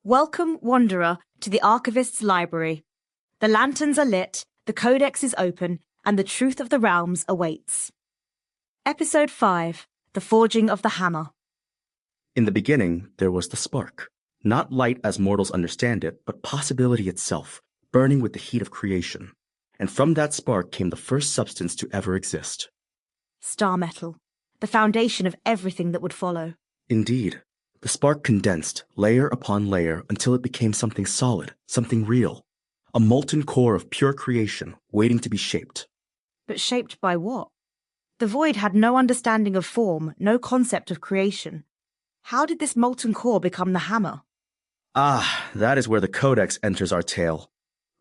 Welcome, Wanderer, to the Archivist's library. The lanterns are lit, the Codex is open, and the truth of the realms awaits. Episode 5, The Forging of the Hammer. In the beginning, there was the spark. Not light as mortals understand it, but possibility itself, burning with the heat of creation. And from that spark came the first substance to ever exist. Starmetal, the foundation of everything that would follow. Indeed. The spark condensed, layer upon layer, until it became something solid, something real. A molten core of pure creation, waiting to be shaped. But shaped by what? The Void had no understanding of form, no concept of creation. How did this molten core become the hammer? That is where the Codex enters our tale.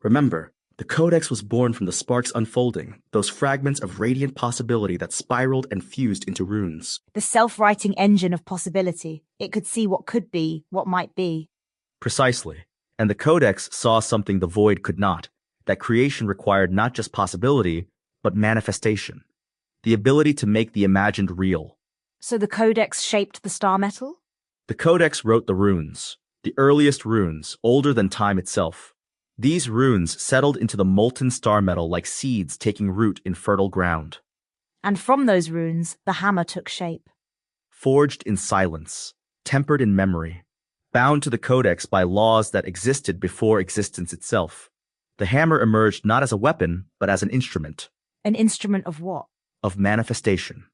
Remember, the Codex was born from the sparks unfolding, those fragments of radiant possibility that spiraled and fused into runes. The self-writing engine of possibility. It could see what could be, what might be. Precisely. And the Codex saw something the Void could not, that creation required not just possibility, but manifestation. The ability to make the imagined real. So the Codex shaped the Starmetal? The Codex wrote the runes, the earliest runes, older than time itself. These runes settled into the molten Starmetal like seeds taking root in fertile ground. And from those runes, the hammer took shape. Forged in silence, tempered in memory, bound to the Codex by laws that existed before existence itself. The hammer emerged not as a weapon, but as an instrument. An instrument of what? Of manifestation.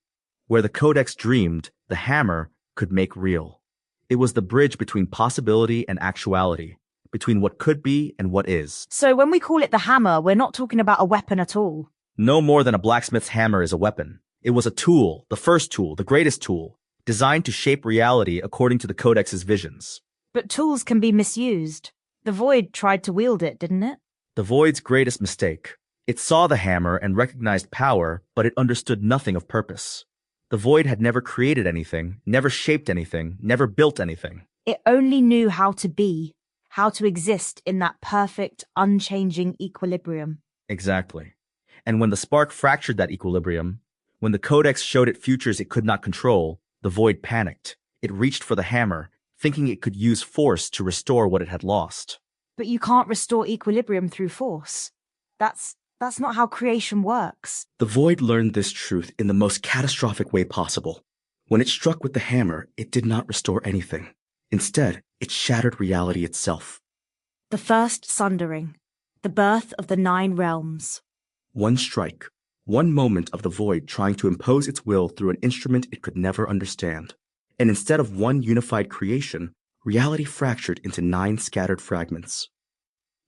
Where the Codex dreamed, the hammer could make real. It was the bridge between possibility and actuality, between what could be and what is. So when we call it the hammer, we're not talking about a weapon at all. No more than a blacksmith's hammer is a weapon. It was a tool, the first tool, the greatest tool, designed to shape reality according to the Codex's visions. But tools can be misused. The Void tried to wield it, didn't it? The Void's greatest mistake. It saw the hammer and recognized power, but it understood nothing of purpose. The Void had never created anything, never shaped anything, never built anything. It only knew how to be, how to exist in that perfect, unchanging equilibrium. Exactly. And when the spark fractured that equilibrium, when the Codex showed it futures it could not control, the Void panicked. It reached for the hammer, thinking it could use force to restore what it had lost. But you can't restore equilibrium through force. That's not how creation works. The Void learned this truth in the most catastrophic way possible. When it struck with the hammer, it did not restore anything. Instead, it shattered reality itself. The first sundering. The birth of the 9 realms. One strike. One moment of the Void trying to impose its will through an instrument it could never understand. And instead of one unified creation, reality fractured into 9 scattered fragments.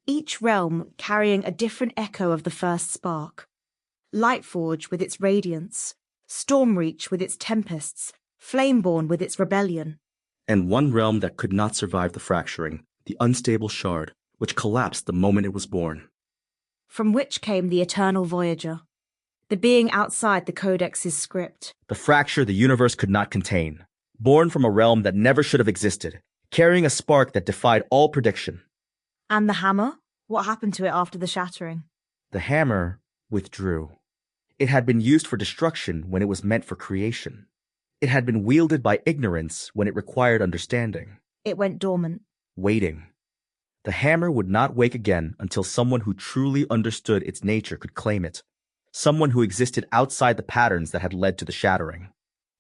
Each realm carrying a different echo of the first spark. Lightforge with its radiance, Stormreach with its tempests, Flameborn with its rebellion. And one realm that could not survive the fracturing, the unstable shard, which collapsed the moment it was born. From which came the eternal Voyager, the being outside the Codex's script. The fracture the universe could not contain, born from a realm that never should have existed, carrying a spark that defied all prediction. And the hammer? What happened to it after the shattering? The hammer withdrew. It had been used for destruction when it was meant for creation. It had been wielded by ignorance when it required understanding. It went dormant. Waiting. The hammer would not wake again until someone who truly understood its nature could claim it. Someone who existed outside the patterns that had led to the shattering.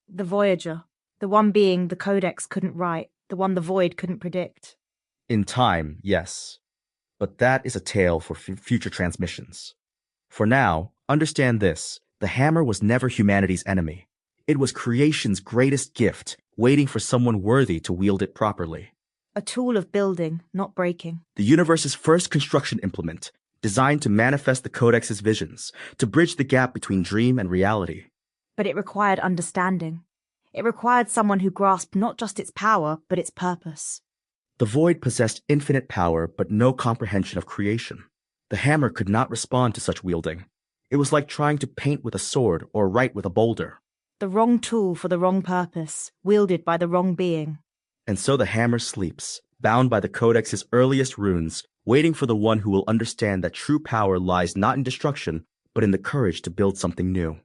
The Voyager. The one being the Codex couldn't write. The one the Void couldn't predict. In time, yes. But that is a tale for future transmissions. For now, understand this. The hammer was never humanity's enemy. It was creation's greatest gift, waiting for someone worthy to wield it properly. A tool of building, not breaking. The universe's first construction implement, designed to manifest the Codex's visions, to bridge the gap between dream and reality. But it required understanding. It required someone who grasped not just its power, but its purpose. The Void possessed infinite power, but no comprehension of creation. The hammer could not respond to such wielding. It was like trying to paint with a sword or write with a boulder. The wrong tool for the wrong purpose, wielded by the wrong being. And so the hammer sleeps, bound by the Codex's earliest runes, waiting for the one who will understand that true power lies not in destruction, but in the courage to build something new.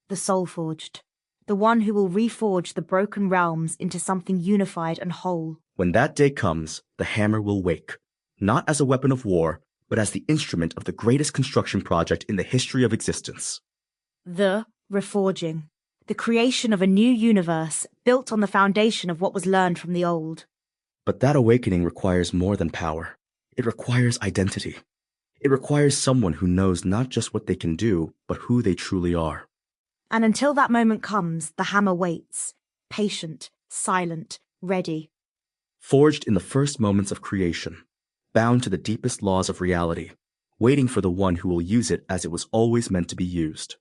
The Soulforged. The one who will reforge the broken realms into something unified and whole. When that day comes, the hammer will wake, not as a weapon of war, but as the instrument of the greatest construction project in the history of existence. The reforging. The creation of a new universe built on the foundation of what was learned from the old. But that awakening requires more than power. It requires identity. It requires someone who knows not just what they can do, but who they truly are. And until that moment comes, the hammer waits, patient, silent, ready. Forged in the first moments of creation, bound to the deepest laws of reality, waiting for the one who will use it as it was always meant to be used.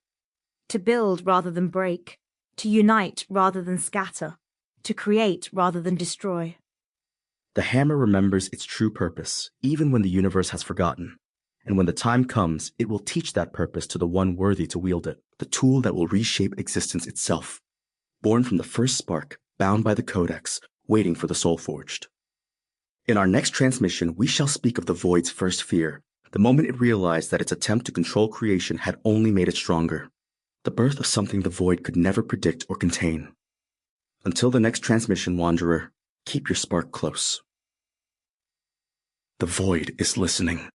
To build rather than break, to unite rather than scatter, to create rather than destroy. The hammer remembers its true purpose, even when the universe has forgotten. And when the time comes, it will teach that purpose to the one worthy to wield it, the tool that will reshape existence itself. Born from the first spark, bound by the Codex, waiting for the Soulforged. In our next transmission, we shall speak of the Void's first fear, the moment it realized that its attempt to control creation had only made it stronger. The birth of something the Void could never predict or contain. Until the next transmission, Wanderer, keep your spark close. The Void is listening.